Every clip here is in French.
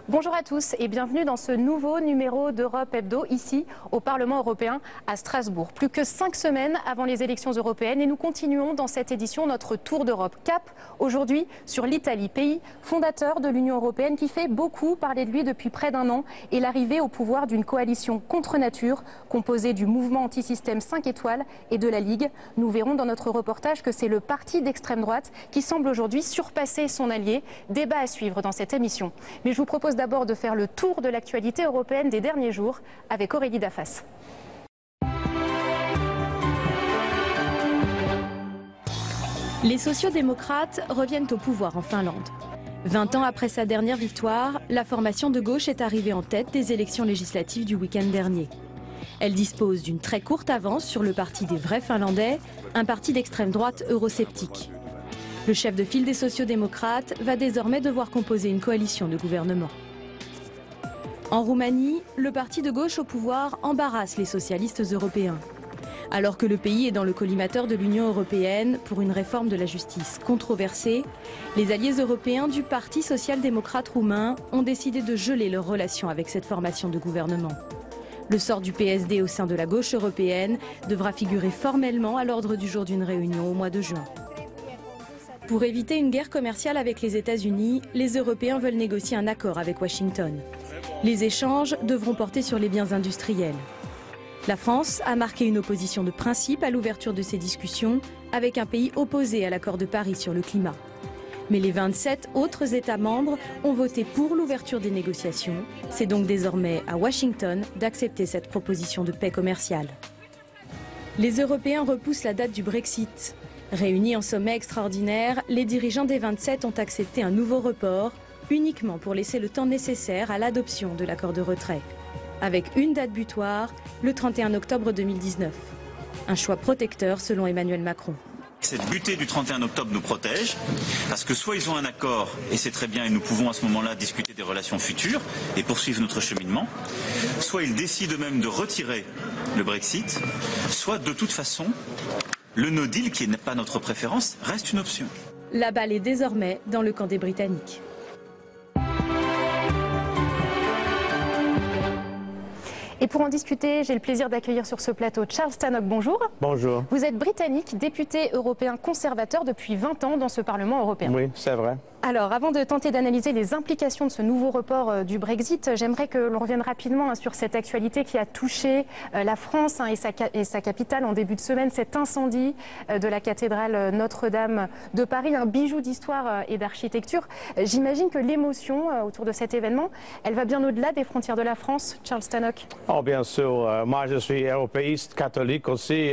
Bonjour à tous et bienvenue dans ce nouveau numéro d'Europe Hebdo, ici au Parlement européen à Strasbourg. Plus que 5 semaines avant les élections européennes et nous continuons dans cette édition notre tour d'Europe. Cap aujourd'hui sur l'Italie, pays fondateur de l'Union européenne qui fait beaucoup parler de lui depuis près d'un an et l'arrivée au pouvoir d'une coalition contre nature composée du mouvement anti-système 5 étoiles et de la Ligue. Nous verrons dans notre reportage que c'est le parti d'extrême droite qui semble aujourd'hui surpasser son allié. Débat à suivre dans cette émission. Mais je vous propose d'abord de faire le tour de l'actualité européenne des derniers jours avec Aurélie Dafas. Les sociodémocrates reviennent au pouvoir en Finlande. 20 ans après sa dernière victoire, la formation de gauche est arrivée en tête des élections législatives du week-end dernier. Elle dispose d'une très courte avance sur le parti des vrais Finlandais, un parti d'extrême droite eurosceptique. Le chef de file des sociodémocrates va désormais devoir composer une coalition de gouvernement. En Roumanie, le parti de gauche au pouvoir embarrasse les socialistes européens. Alors que le pays est dans le collimateur de l'Union européenne pour une réforme de la justice controversée, les alliés européens du Parti social-démocrate roumain ont décidé de geler leurs relations avec cette formation de gouvernement. Le sort du PSD au sein de la gauche européenne devra figurer formellement à l'ordre du jour d'une réunion au mois de juin. Pour éviter une guerre commerciale avec les États-Unis, les Européens veulent négocier un accord avec Washington. Les échanges devront porter sur les biens industriels. La France a marqué une opposition de principe à l'ouverture de ces discussions avec un pays opposé à l'accord de Paris sur le climat. Mais les 27 autres États membres ont voté pour l'ouverture des négociations. C'est donc désormais à Washington d'accepter cette proposition de paix commerciale. Les Européens repoussent la date du Brexit. Réunis en sommet extraordinaire, les dirigeants des 27 ont accepté un nouveau report, uniquement pour laisser le temps nécessaire à l'adoption de l'accord de retrait. Avec une date butoir, le 31 octobre 2019. Un choix protecteur selon Emmanuel Macron. Cette butée du 31 octobre nous protège, parce que soit ils ont un accord, et c'est très bien, et nous pouvons à ce moment-là discuter des relations futures et poursuivre notre cheminement, soit ils décident eux-mêmes de retirer le Brexit, soit de toute façon, le no deal, qui n'est pas notre préférence, reste une option. La balle est désormais dans le camp des Britanniques. Et pour en discuter, j'ai le plaisir d'accueillir sur ce plateau Charles Tannock. Bonjour. Bonjour. Vous êtes britannique, député européen conservateur depuis 20 ans dans ce Parlement européen. Oui, c'est vrai. Alors, avant de tenter d'analyser les implications de ce nouveau report du Brexit, j'aimerais que l'on revienne rapidement sur cette actualité qui a touché la France et sa capitale en début de semaine, cet incendie de la cathédrale Notre-Dame de Paris, un bijou d'histoire et d'architecture. J'imagine que l'émotion autour de cet événement, elle va bien au-delà des frontières de la France. Charles Tannock. Oh, bien sûr. Moi, je suis européiste, catholique aussi.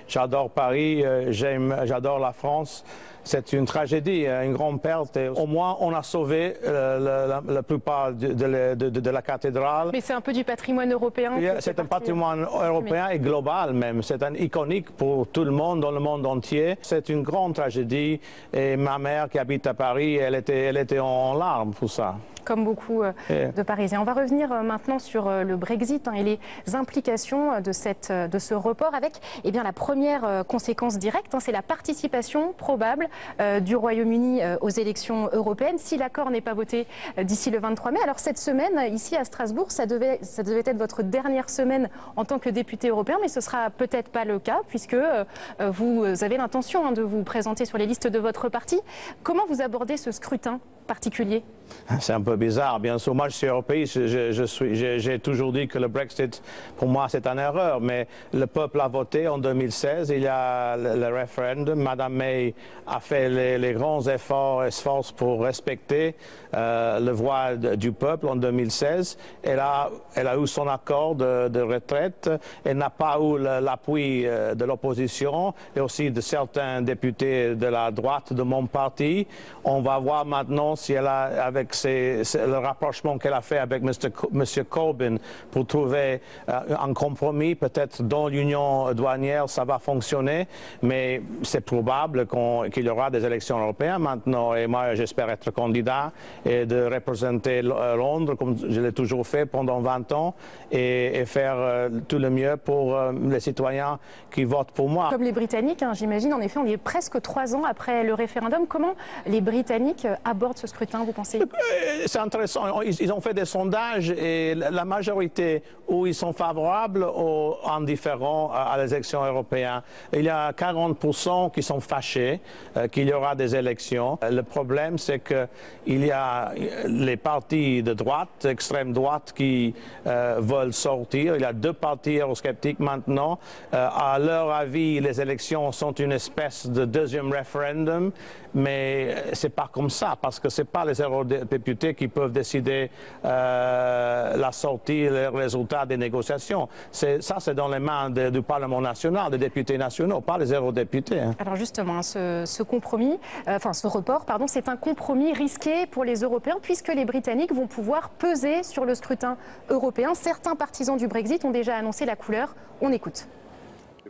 J'adore Paris, j'adore la France. C'est une tragédie, une grande perte. Et au moins, on a sauvé la plupart de la cathédrale. Mais c'est un peu du patrimoine européen. C'est un patrimoine européen et global même. C'est un iconique pour tout le monde, dans le monde entier. C'est une grande tragédie. Et ma mère qui habite à Paris, elle était en larmes pour ça. Comme beaucoup de Parisiens. On va revenir maintenant sur le Brexit et les implications de ce report avec la première conséquence directe, c'est la participation probable du Royaume-Uni aux élections européennes si l'accord n'est pas voté d'ici le 23 mai. Alors cette semaine, ici à Strasbourg, ça devait être votre dernière semaine en tant que député européen, mais ce sera peut-être pas le cas puisque vous avez l'intention de vous présenter sur les listes de votre parti. Comment vous abordez ce scrutin particulier? C'est un peu bizarre, bien sûr. Moi, je suis européiste. J'ai toujours dit que le Brexit, pour moi, c'est une erreur. Mais le peuple a voté en 2016. Il y a le référendum. Madame May a fait les grands efforts pour respecter le voix du peuple en 2016. Elle a eu son accord de retraite. Elle n'a pas eu l'appui de l'opposition et aussi de certains députés de la droite de mon parti. On va voir maintenant si elle a, avec le rapprochement qu'elle a fait avec M. Corbyn pour trouver un compromis, peut-être dans l'union douanière, ça va fonctionner, mais c'est probable qu'il y aura des élections européennes maintenant. Et moi, j'espère être candidat et de représenter Londres, comme je l'ai toujours fait pendant 20 ans, et faire tout le mieux pour les citoyens qui votent pour moi. Comme les Britanniques, hein, j'imagine, en effet, on est presque 3 ans après le référendum. Comment les Britanniques abordent ce scrutin, vous pensez? C'est intéressant. Ils ont fait des sondages et la majorité où ils sont favorables ou indifférents à les élections européennes. Il y a 40% qui sont fâchés qu'il y aura des élections. Le problème, c'est qu'il y a les partis de droite, extrême droite, qui veulent sortir. Il y a 2 partis eurosceptiques maintenant. À leur avis, les élections sont une espèce de deuxième référendum, mais c'est pas comme ça, parce que c'est pas les eurodéputés qui peuvent décider la sortie, les résultats des négociations. Ça, c'est dans les mains du Parlement national, des députés nationaux, pas les eurodéputés. Hein. Alors justement, ce compromis, ce report, pardon, c'est un compromis risqué pour les Européens, puisque les Britanniques vont pouvoir peser sur le scrutin européen. Certains partisans du Brexit ont déjà annoncé la couleur. On écoute.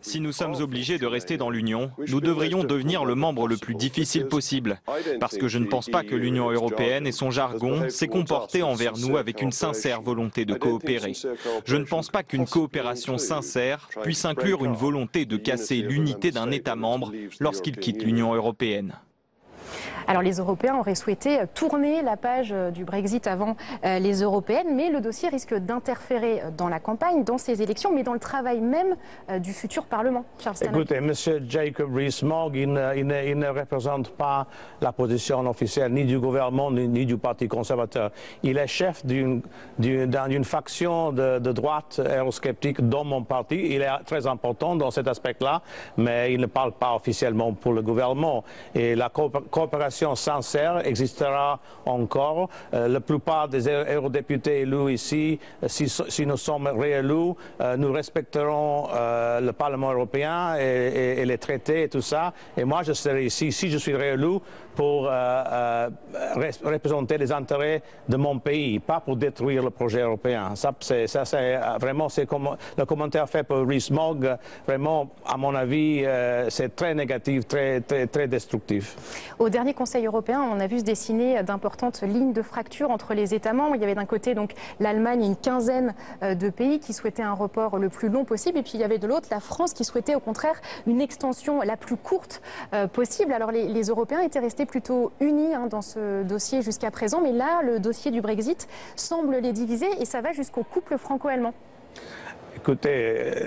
Si nous sommes obligés de rester dans l'Union, nous devrions devenir le membre le plus difficile possible. Parce que je ne pense pas que l'Union européenne et son jargon s'est comporté envers nous avec une sincère volonté de coopérer. Je ne pense pas qu'une coopération sincère puisse inclure une volonté de casser l'unité d'un État membre lorsqu'il quitte l'Union européenne. Alors les Européens auraient souhaité tourner la page du Brexit avant les européennes, mais le dossier risque d'interférer dans la campagne, dans ces élections, mais dans le travail même du futur Parlement. Écoutez, M. Jacob Rees-Mogg, il ne représente pas la position officielle ni du gouvernement ni du Parti conservateur. Il est chef d'une faction de droite eurosceptique dans mon parti. Il est très important dans cet aspect-là, mais il ne parle pas officiellement pour le gouvernement. Et la coopération sincère existera encore. La plupart des eurodéputés élus ici, si nous sommes réélus, nous respecterons le Parlement européen et les traités et tout ça. Et moi, je serai ici, si je suis réélu, pour représenter les intérêts de mon pays, pas pour détruire le projet européen. Ça c'est vraiment le commentaire fait par Rees-Mogg. Vraiment, à mon avis, c'est très négatif, très destructif. Au dernier Conseil européen, on a vu se dessiner d'importantes lignes de fracture entre les États membres. Il y avait d'un côté donc l'Allemagne et une quinzaine de pays qui souhaitaient un report le plus long possible. Et puis il y avait de l'autre la France qui souhaitait au contraire une extension la plus courte possible. Alors les Européens étaient restés plutôt unis dans ce dossier jusqu'à présent. Mais là, le dossier du Brexit semble les diviser et ça va jusqu'au couple franco-allemand. Écoutez,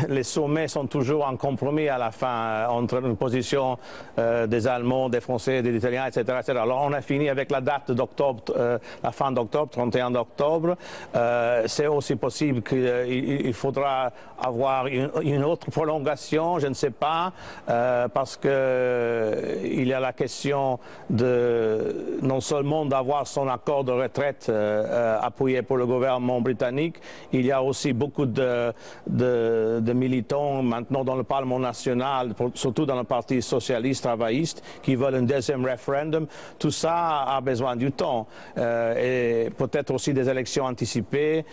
les sommets sont toujours un compromis à la fin entre une position des Allemands, des Français, des Italiens, etc., etc. Alors on a fini avec la date d'octobre, la fin d'octobre, 31 octobre. C'est aussi possible qu'il faudra avoir une autre prolongation, je ne sais pas, parce qu'il y a la question de non seulement d'avoir son accord de retraite appuyé pour le gouvernement britannique, il y a aussi beaucoup de militants maintenant dans le Parlement national, surtout dans le Parti socialiste travailliste, qui veulent un deuxième référendum. Tout ça a besoin du temps et peut-être aussi des élections anticipées.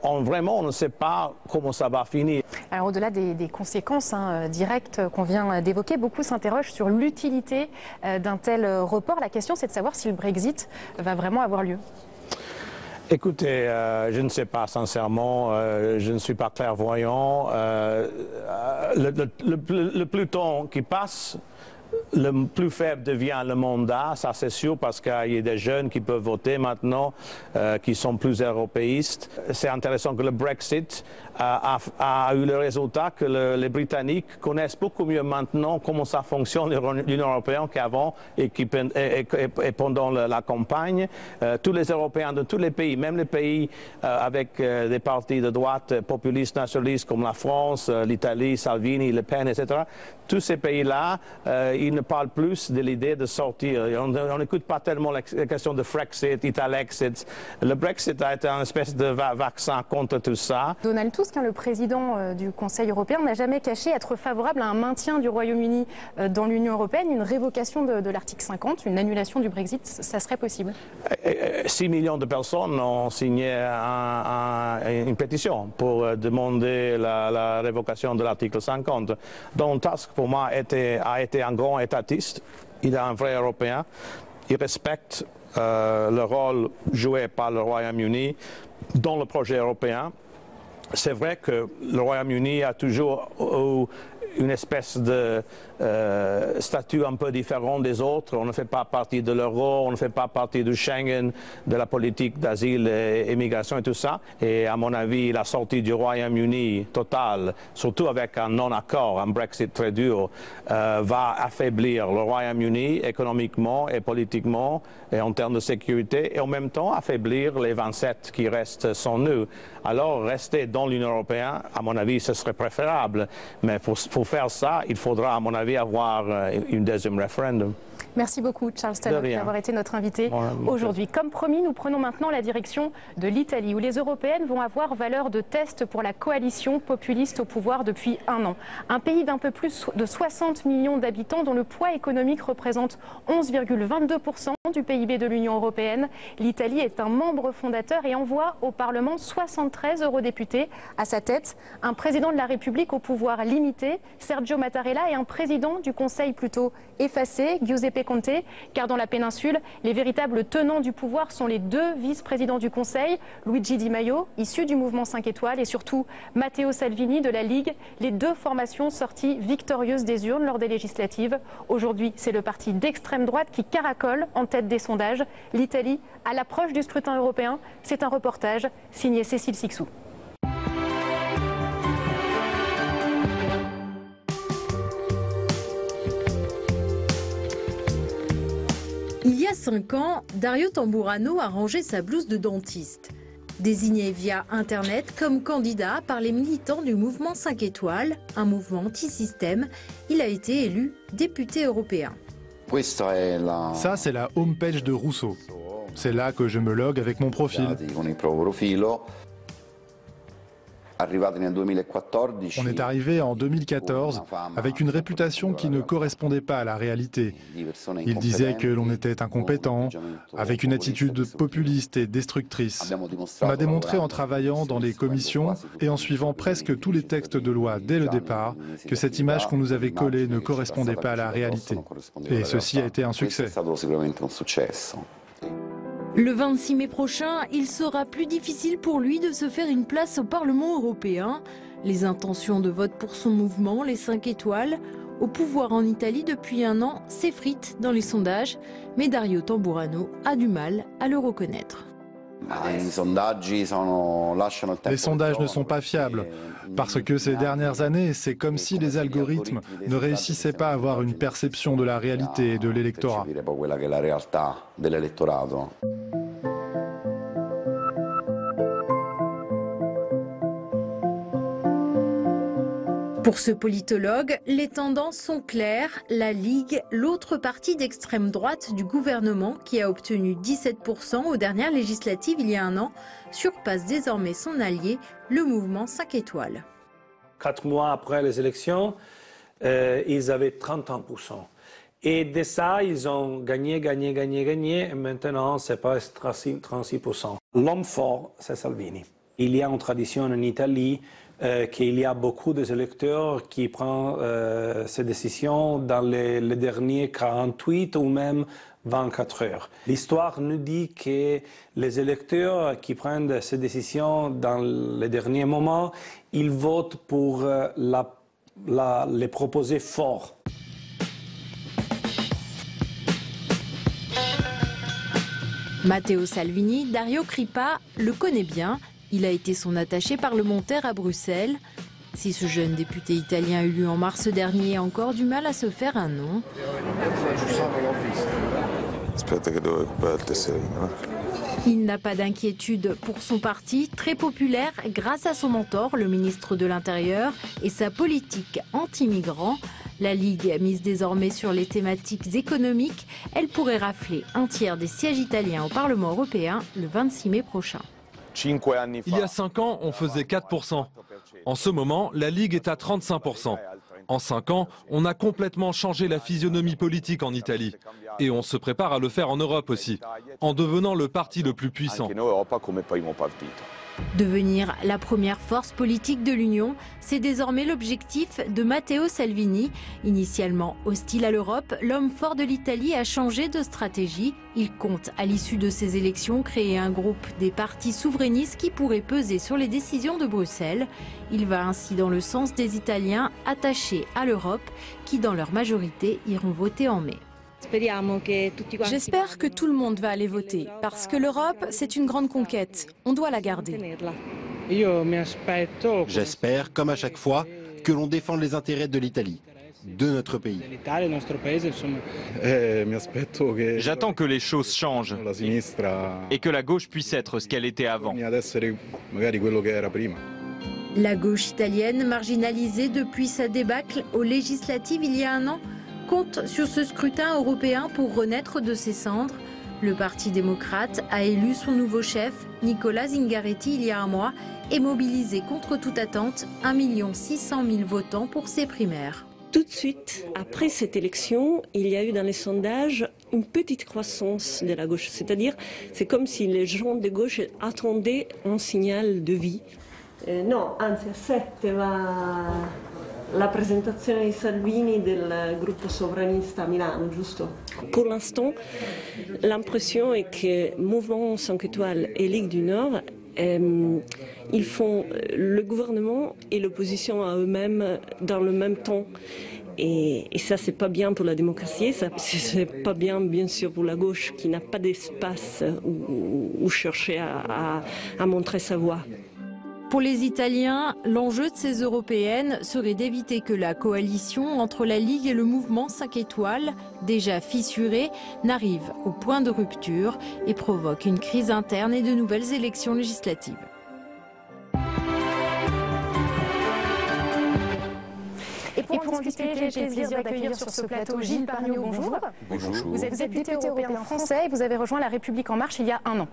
Vraiment, on ne sait pas comment ça va finir. Alors au-delà des conséquences directes qu'on vient d'évoquer, beaucoup s'interrogent sur l'utilité d'un tel report. La question, c'est de savoir si le Brexit va vraiment avoir lieu. Écoutez, je ne sais pas sincèrement, je ne suis pas clairvoyant. Le plus temps qui passe, le plus faible devient le mandat, ça c'est sûr, parce qu'il y a des jeunes qui peuvent voter maintenant, qui sont plus européistes. C'est intéressant que le Brexit a eu le résultat que les Britanniques connaissent beaucoup mieux maintenant comment ça fonctionne l'Union européenne qu'avant et pendant la campagne. Tous les Européens de tous les pays, même les pays avec des partis de droite populistes, nationalistes comme la France, l'Italie, Salvini, Le Pen, etc., tous ces pays-là, ils ne parle plus de l'idée de sortir. On n'écoute pas tellement la question de Frexit, Italexit. Le Brexit a été une espèce de vaccin contre tout ça. Donald Tusk, le président du Conseil européen, n'a jamais caché être favorable à un maintien du Royaume-Uni dans l'Union européenne. Une révocation de l'article 50, une annulation du Brexit, ça serait possible? 6 millions de personnes ont signé une pétition pour demander la révocation de l'article 50. Donc Tusk, pour moi, a été un grand étatiste. Il est un vrai Européen. Il respecte le rôle joué par le Royaume-Uni dans le projet européen. C'est vrai que le Royaume-Uni a toujours eu une espèce de statut un peu différent des autres. On ne fait pas partie de l'euro, on ne fait pas partie du Schengen, de la politique d'asile et immigration et tout ça. Et à mon avis, la sortie du Royaume-Uni totale, surtout avec un non-accord, un Brexit très dur, va affaiblir le Royaume-Uni économiquement et politiquement et en termes de sécurité, et en même temps affaiblir les 27 qui restent sans nous. Alors rester dans l'Union européenne, à mon avis, ce serait préférable. Mais pour faire ça, il faudra, à mon avis, avoir un deuxième référendum. Merci beaucoup, Charles Tannock, d'avoir été notre invité aujourd'hui. Comme promis, nous prenons maintenant la direction de l'Italie, où les Européennes vont avoir valeur de test pour la coalition populiste au pouvoir depuis un an. Un pays d'un peu plus de 60 millions d'habitants, dont le poids économique représente 11,22% du PIB de l'Union européenne. L'Italie est un membre fondateur et envoie au Parlement 73 eurodéputés. À sa tête, un président de la République au pouvoir limité, Sergio Mattarella, et un président du Conseil plutôt effacé, Giuseppe Conte, car dans la péninsule, les véritables tenants du pouvoir sont les deux vice-présidents du Conseil, Luigi Di Maio, issu du mouvement 5 étoiles, et surtout Matteo Salvini de la Ligue, les deux formations sorties victorieuses des urnes lors des législatives. Aujourd'hui, c'est le parti d'extrême droite qui caracole en tête des sondages. L'Italie, à l'approche du scrutin européen, c'est un reportage signé Cécile Sixou. Il y a 5 ans, Dario Tamburrano a rangé sa blouse de dentiste. Désigné via Internet comme candidat par les militants du mouvement 5 étoiles, un mouvement anti-système, il a été élu député européen. Ça, c'est la homepage de Rousseau. C'est là que je me logue avec mon profil. On est arrivé en 2014 avec une réputation qui ne correspondait pas à la réalité. Il disait que l'on était incompétent, avec une attitude populiste et destructrice. On a démontré en travaillant dans les commissions et en suivant presque tous les textes de loi dès le départ que cette image qu'on nous avait collée ne correspondait pas à la réalité. Et ceci a été un succès. Le 26 mai prochain, il sera plus difficile pour lui de se faire une place au Parlement européen. Les intentions de vote pour son mouvement, les 5 étoiles, au pouvoir en Italie depuis un an, s'effritent dans les sondages. Mais Dario Tamburrano a du mal à le reconnaître. Les sondages ne sont pas fiables, parce que ces dernières années, c'est comme si les algorithmes ne réussissaient pas à avoir une perception de la réalité et de l'électorat. Pour ce politologue, les tendances sont claires. La Ligue, l'autre parti d'extrême droite du gouvernement qui a obtenu 17% aux dernières législatives il y a un an, surpasse désormais son allié, le mouvement 5 étoiles. 4 mois après les élections, ils avaient 31%. Et de ça, ils ont gagné, et maintenant, c'est presque 36%. L'homme fort, c'est Salvini. Il y a une tradition en Italie qu'il y a beaucoup d'électeurs qui prennent ces décisions dans les derniers 48 ou même 24 heures. L'histoire nous dit que les électeurs qui prennent ces décisions dans les derniers moments, ils votent pour les proposer forts. Matteo Salvini, Dario Crippa le connaît bien. Il a été son attaché parlementaire à Bruxelles. Si ce jeune député italien élu en mars dernier a encore du mal à se faire un nom, il n'a pas d'inquiétude pour son parti, très populaire grâce à son mentor, le ministre de l'Intérieur, et sa politique anti-migrants. La Ligue mise désormais sur les thématiques économiques. Elle pourrait rafler un tiers des sièges italiens au Parlement européen le 26 mai prochain. Il y a 5 ans, on faisait 4%. En ce moment, la Ligue est à 35%. En 5 ans, on a complètement changé la physionomie politique en Italie. Et on se prépare à le faire en Europe aussi, en devenant le parti le plus puissant. Devenir la première force politique de l'Union, c'est désormais l'objectif de Matteo Salvini. Initialement hostile à l'Europe, l'homme fort de l'Italie a changé de stratégie. Il compte, à l'issue de ces élections, créer un groupe des partis souverainistes qui pourrait peser sur les décisions de Bruxelles. Il va ainsi dans le sens des Italiens attachés à l'Europe, qui dans leur majorité iront voter en mai. J'espère que tout le monde va aller voter, parce que l'Europe, c'est une grande conquête. On doit la garder. J'espère, comme à chaque fois, que l'on défende les intérêts de l'Italie, de notre pays. J'attends que les choses changent et que la gauche puisse être ce qu'elle était avant. La gauche italienne, marginalisée depuis sa débâcle aux législatives il y a un an, compte sur ce scrutin européen pour renaître de ses cendres. Le Parti démocrate a élu son nouveau chef, Nicola Zingaretti, il y a un mois et mobilisé contre toute attente 1 600 000 votants pour ses primaires. Tout de suite, après cette élection, il y a eu dans les sondages une petite croissance de la gauche. C'est-à-dire, c'est comme si les gens de gauche attendaient un signal de vie. No, anzi a 7 va la presentazione di Salvini del gruppo sovranista a Milano, giusto? Pour l'instant, l'impression est que Mouvement 5 étoiles et Ligue du Nord, ils font le gouvernement et l'opposition à eux-mêmes dans le même temps. Et ça, c'est pas bien pour la démocratie, c'est pas bien, bien sûr, pour la gauche qui n'a pas d'espace où chercher à montrer sa voix. Pour les Italiens, l'enjeu de ces européennes serait d'éviter que la coalition entre la Ligue et le mouvement 5 étoiles, déjà fissurée, n'arrive au point de rupture et provoque une crise interne et de nouvelles élections législatives. Et pour en discuter, j'ai le plaisir d'accueillir sur ce plateau Gilles Pargneaux. Bonjour. Bonjour. Vous êtes député européen français et vous avez rejoint La République En Marche il y a un an.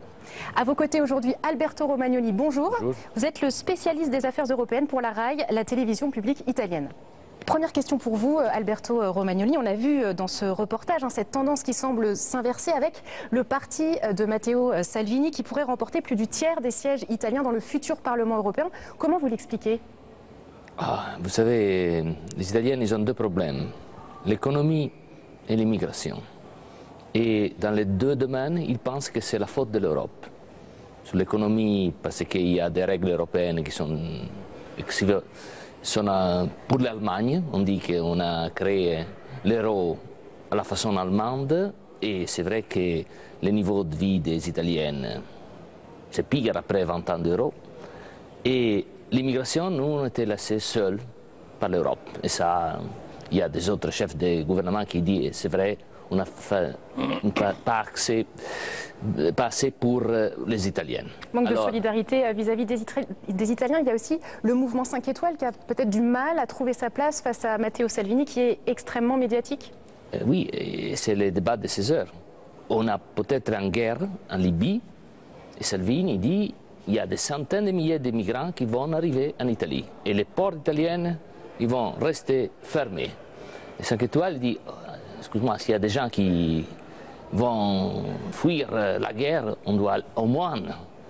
À vos côtés aujourd'hui, Alberto Romagnoli. Bonjour. Bonjour. Vous êtes le spécialiste des affaires européennes pour la RAI, la télévision publique italienne. Première question pour vous, Alberto Romagnoli. On a vu dans ce reportage cette tendance qui semble s'inverser avec le parti de Matteo Salvini qui pourrait remporter plus du tiers des sièges italiens dans le futur Parlement européen. Comment vous l'expliquez ? Vous savez, les Italiens, ils ont 2 problèmes, l'économie et l'immigration. Et dans les 2 domaines, ils pensent que c'est la faute de l'Europe. Sur l'économie, parce qu'il y a des règles européennes qui sont pour l'Allemagne. On dit qu'on a créé l'euro à la façon allemande, et c'est vrai que le niveau de vie des Italiennes, c'est pire après 20 ans d'euro. Et l'immigration, nous, on était laissés seuls par l'Europe. Et ça, il y a des autres chefs de gouvernement qui disent, c'est vrai, on n'a pas assez pour les Italiens. Manque de solidarité vis-à-vis des Italiens. Il y a aussi le mouvement 5 étoiles qui a peut-être du mal à trouver sa place face à Matteo Salvini, qui est extrêmement médiatique. Oui, c'est le débat de ces heures. On a peut-être une guerre en Libye, et Salvini dit il y a des centaines de milliers de migrants qui vont arriver en Italie. Et les ports italiens, ils vont rester fermés. Et 5 étoiles dit, excuse-moi, s'il y a des gens qui vont fuir la guerre, on doit au moins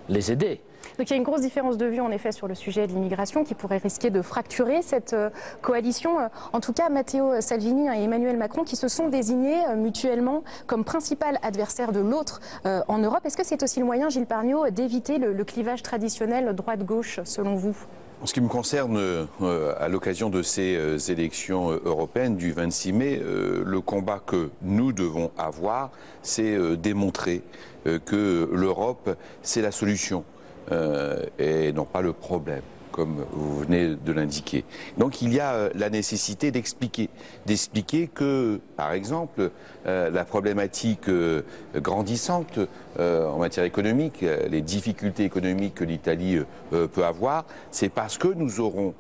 les aider. Donc il y a une grosse différence de vue en effet sur le sujet de l'immigration qui pourrait risquer de fracturer cette coalition. En tout cas, Matteo Salvini et Emmanuel Macron qui se sont désignés mutuellement comme principal adversaire de l'autre en Europe. Est-ce que c'est aussi le moyen, Gilles Pargneaux, d'éviter le clivage traditionnel droite-gauche selon vous ? En ce qui me concerne, à l'occasion de ces élections européennes du 26 mai, le combat que nous devons avoir, c'est démontrer que l'Europe, c'est la solution. Et non pas le problème. comme vous venez de l'indiquer. Donc il y a la nécessité d'expliquer que, par exemple, la problématique grandissante en matière économique, les difficultés économiques que l'Italie peut avoir, c'est parce que nous aurons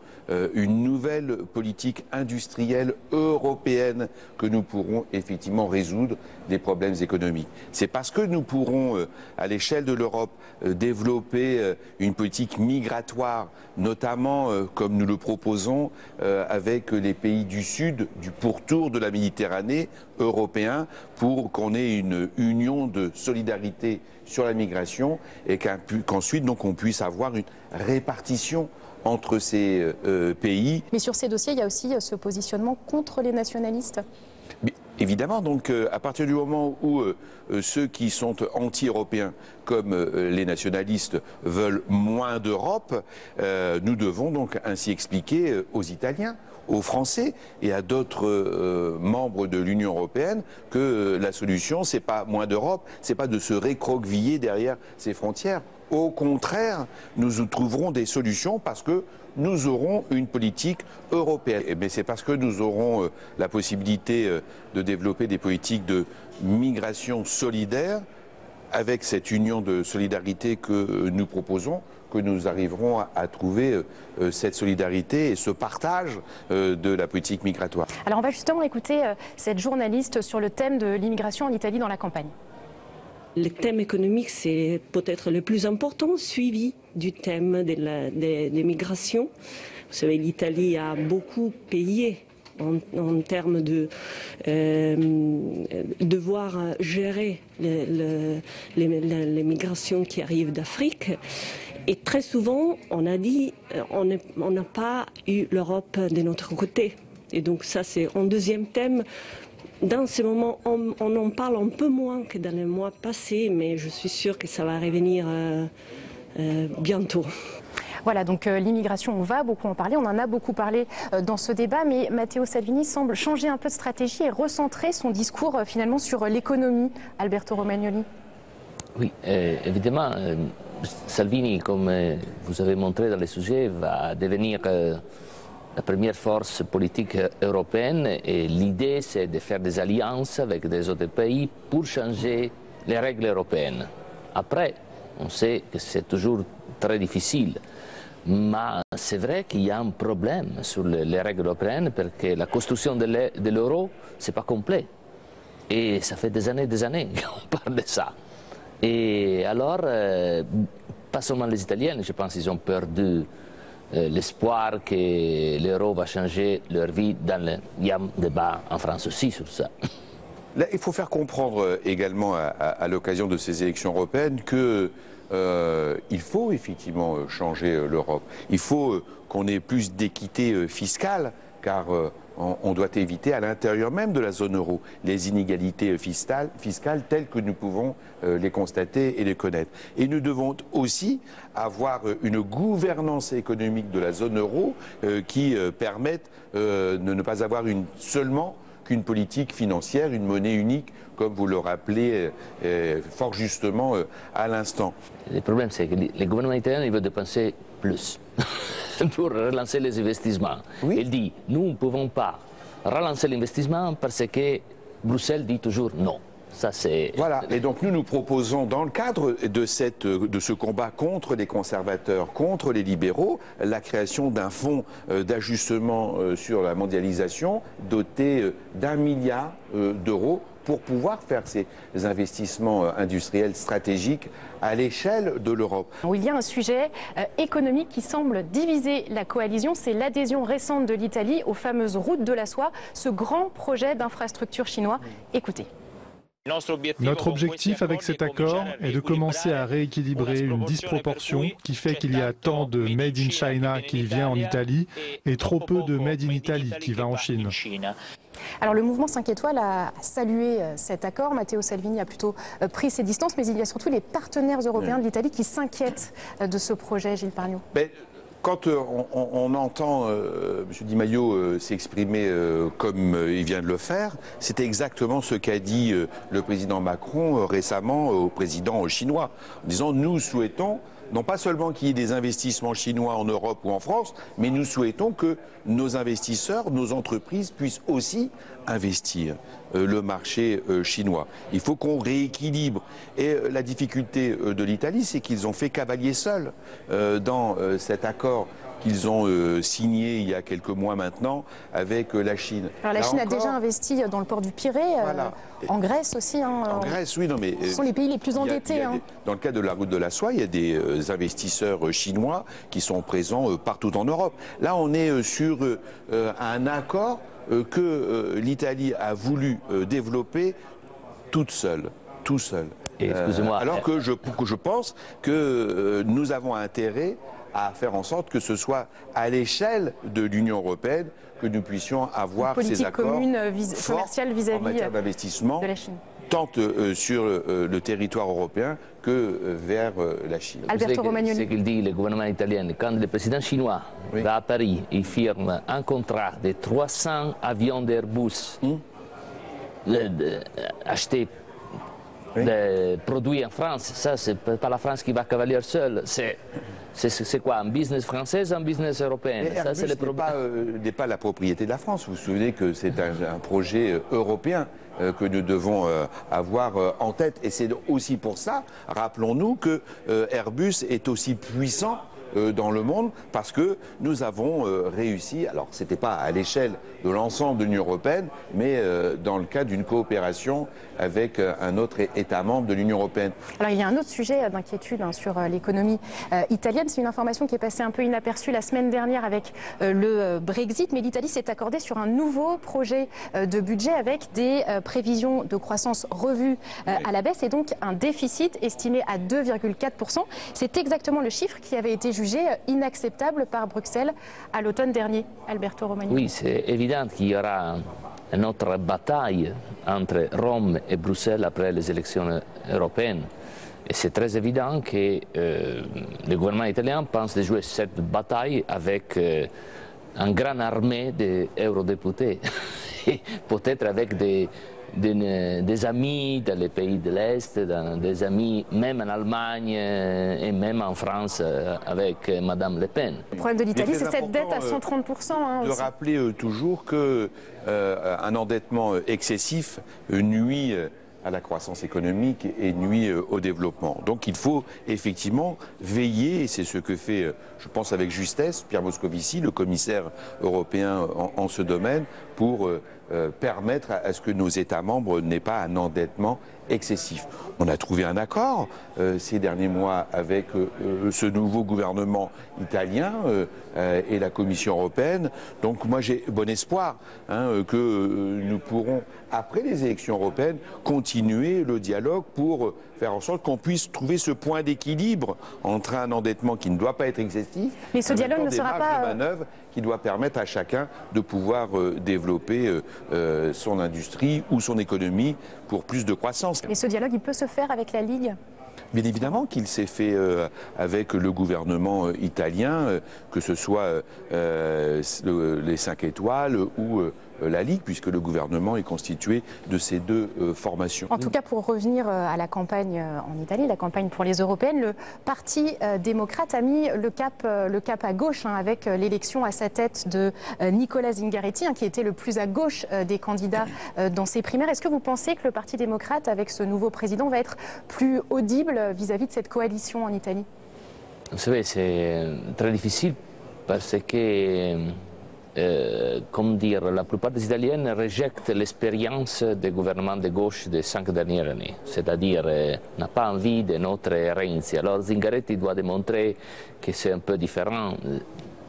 une nouvelle politique industrielle européenne que nous pourrons effectivement résoudre des problèmes économiques. C'est parce que nous pourrons, à l'échelle de l'Europe, développer une politique migratoire, notamment comme nous le proposons avec les pays du Sud, du pourtour de la Méditerranée européen, pour qu'on ait une union de solidarité sur la migration et qu'ensuite donc on puisse avoir une répartition entre ces pays. Mais sur ces dossiers, il y a aussi ce positionnement contre les nationalistes. Mais évidemment, donc à partir du moment où ceux qui sont anti-européens, comme les nationalistes, veulent moins d'Europe, nous devons donc ainsi expliquer aux Italiens, aux Français et à d'autres membres de l'Union européenne que la solution, c'est pas moins d'Europe, c'est pas de se récroqueviller derrière ses frontières. Au contraire, nous trouverons des solutions parce que nous aurons une politique européenne. Mais c'est parce que nous aurons la possibilité de développer des politiques de migration solidaire avec cette union de solidarité que nous proposons, que nous arriverons à trouver cette solidarité et ce partage de la politique migratoire. Alors on va justement écouter cette journaliste sur le thème de l'immigration en Italie dans la campagne. Le thème économique, c'est peut-être le plus important, suivi du thème des migrations. Vous savez, l'Italie a beaucoup payé en termes de devoir gérer les migrations qui arrivent d'Afrique. Et très souvent, on a dit, on n'a pas eu l'Europe de notre côté. Et donc ça, c'est un deuxième thème. Dans ce moment, on en parle un peu moins que dans les mois passés, mais je suis sûre que ça va revenir bientôt. Voilà, donc l'immigration, on va beaucoup en parler, on en a beaucoup parlé dans ce débat, mais Matteo Salvini semble changer un peu de stratégie et recentrer son discours finalement sur l'économie. Alberto Romagnoli. Oui, évidemment, Salvini, comme vous avez montré dans les sujets, va devenir la première force politique européenne et l'idée c'est de faire des alliances avec des autres pays pour changer les règles européennes. Après, on sait que c'est toujours très difficile, mais c'est vrai qu'il y a un problème sur les règles européennes parce que la construction de l'euro, c'est pas complet. Et ça fait des années qu'on parle de ça. Et alors, pas seulement les Italiens, je pense qu'ils ont perdu l'espoir que l'euro va changer leur vie. Il y a un débat en France aussi sur ça. Là, il faut faire comprendre également à l'occasion de ces élections européennes que il faut effectivement changer l'Europe. Il faut qu'on ait plus d'équité fiscale, car on doit éviter à l'intérieur même de la zone euro les inégalités fiscales telles que nous pouvons les constater et les connaître. Et nous devons aussi avoir une gouvernance économique de la zone euro qui permette de ne pas avoir seulement qu'une politique financière, une monnaie unique, comme vous le rappelez fort justement à l'instant. Le problème, c'est que les gouvernements italiens veulent dépenser plus pour relancer les investissements. Oui. Il dit, nous ne pouvons pas relancer l'investissement parce que Bruxelles dit toujours non. Ça, voilà, et donc nous proposons dans le cadre de ce combat contre les conservateurs, contre les libéraux, la création d'un fonds d'ajustement sur la mondialisation doté d'1 milliard d'euros pour pouvoir faire ces investissements industriels stratégiques à l'échelle de l'Europe. Il y a un sujet économique qui semble diviser la coalition, c'est l'adhésion récente de l'Italie aux fameuses routes de la soie, ce grand projet d'infrastructure chinois. Écoutez. Notre objectif avec cet accord est de commencer à rééquilibrer une disproportion qui fait qu'il y a tant de Made in China qui vient en Italie et trop peu de Made in Italy qui va en Chine. Alors le mouvement 5 étoiles a salué cet accord, Matteo Salvini a plutôt pris ses distances, mais il y a surtout les partenaires européens de l'Italie qui s'inquiètent de ce projet, Gilles Pargnot. Quand on entend M. Di Maio s'exprimer comme il vient de le faire, c'est exactement ce qu'a dit le président Macron récemment au président chinois, en disant nous souhaitons non pas seulement qu'il y ait des investissements chinois en Europe ou en France, mais nous souhaitons que nos investisseurs, nos entreprises puissent aussi investir le marché chinois. Il faut qu'on rééquilibre. Et la difficulté de l'Italie, c'est qu'ils ont fait cavalier seul dans cet accord qu'ils ont signé il y a quelques mois maintenant avec la Chine. Alors la Chine a déjà investi dans le port du Pirée, en Grèce aussi. En Grèce, oui, non mais... Ce sont les pays les plus endettés. Dans le cas de la route de la soie, il y a des investisseurs chinois qui sont présents partout en Europe. Là, on est sur un accord que l'Italie a voulu développer toute seule, tout seul. Alors que je pense que nous avons intérêt à faire en sorte que ce soit à l'échelle de l'Union européenne que nous puissions avoir ces accords commune commerciale vis-à-vis en matière d'investissement, de la Chine. Tant sur le territoire européen que vers la Chine. Alberto Romagnoli. Ce qu'il dit le gouvernement italien, quand le président chinois va à Paris, il firme un contrat de 300 avions d'Airbus achetés des produits en France. Ça, c'est pas la France qui va cavalier seule. C'est quoi, un business français, un business européen? Ça, n'est pas la propriété de la France. Vous vous souvenez que c'est un projet européen que nous devons avoir en tête. Et c'est aussi pour ça, rappelons-nous, que Airbus est aussi puissant dans le monde parce que nous avons réussi, alors ce n'était pas à l'échelle de l'ensemble de l'Union européenne, mais dans le cadre d'une coopération avec un autre État membre de l'Union européenne. Alors il y a un autre sujet d'inquiétude sur l'économie italienne, c'est une information qui est passée un peu inaperçue la semaine dernière avec le Brexit, mais l'Italie s'est accordée sur un nouveau projet de budget avec des prévisions de croissance revues à la baisse et donc un déficit estimé à 2,4%. C'est exactement le chiffre qui avait été jugé inacceptable par Bruxelles à l'automne dernier. Alberto Romagnoli. Oui, c'est évident qu'il y aura une autre bataille entre Rome et Bruxelles après les élections européennes. Et c'est très évident que le gouvernement italien pense de jouer cette bataille avec une grande armée d'eurodéputés, et peut-être avec des amis dans les pays de l'Est, des amis même en Allemagne et même en France avec Mme Le Pen. Le problème de l'Italie, c'est cette dette à 130%. De rappeler toujours qu'un endettement excessif nuit à la croissance économique et nuit au développement. Donc il faut effectivement veiller, et c'est ce que fait, je pense avec justesse, Pierre Moscovici, le commissaire européen en ce domaine, pour permettre à ce que nos États membres n'aient pas un endettement excessif. On a trouvé un accord ces derniers mois avec ce nouveau gouvernement italien et la Commission européenne. Donc moi j'ai bon espoir que nous pourrons, après les élections européennes, continuer le dialogue pour faire en sorte qu'on puisse trouver ce point d'équilibre entre un endettement qui ne doit pas être excessif, mais ce dialogue ne sera pas de manœuvre qui doit permettre à chacun de pouvoir développer son industrie ou son économie pour plus de croissance. Et ce dialogue, il peut se faire avec la Ligue ? Bien évidemment qu'il s'est fait avec le gouvernement italien, que ce soit les 5 étoiles ou la Ligue, puisque le gouvernement est constitué de ces deux formations. En tout cas, pour revenir à la campagne en Italie, la campagne pour les européennes, le Parti démocrate a mis le cap à gauche avec l'élection à sa tête de Nicola Zingaretti, qui était le plus à gauche des candidats dans ces primaires. Est-ce que vous pensez que le Parti démocrate, avec ce nouveau président, va être plus audible vis-à-vis de cette coalition en Italie? Vous savez, c'est très difficile parce que comme dire, la plupart des Italiens rejettent l'expérience des gouvernements de gauche des 5 dernières années, c'est-à-dire n'a pas envie de notre Renzi. Alors Zingaretti doit démontrer que c'est un peu différent,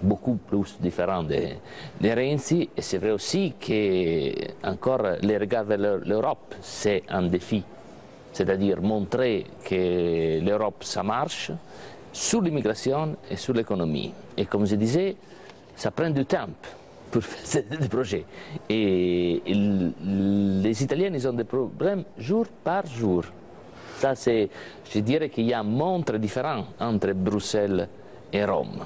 beaucoup plus différent de Renzi, et c'est vrai aussi que encore les regards vers l'Europe, c'est un défi, c'est-à-dire montrer que l'Europe ça marche sur l'immigration et sur l'économie. Et comme je disais, ça prend du temps pour faire des projets. Et les Italiens, ils ont des problèmes jour par jour. Ça, je dirais qu'il y a un monde très différent entre Bruxelles et Rome.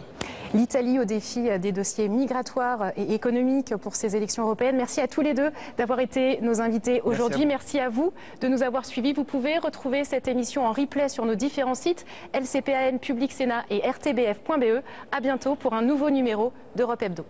l'Italie au défi des dossiers migratoires et économiques pour ces élections européennes. Merci à tous les deux d'avoir été nos invités aujourd'hui. Merci à vous de nous avoir suivis. Vous pouvez retrouver cette émission en replay sur nos différents sites LCPAN, Public Sénat et rtbf.be. À bientôt pour un nouveau numéro d'Europe Hebdo.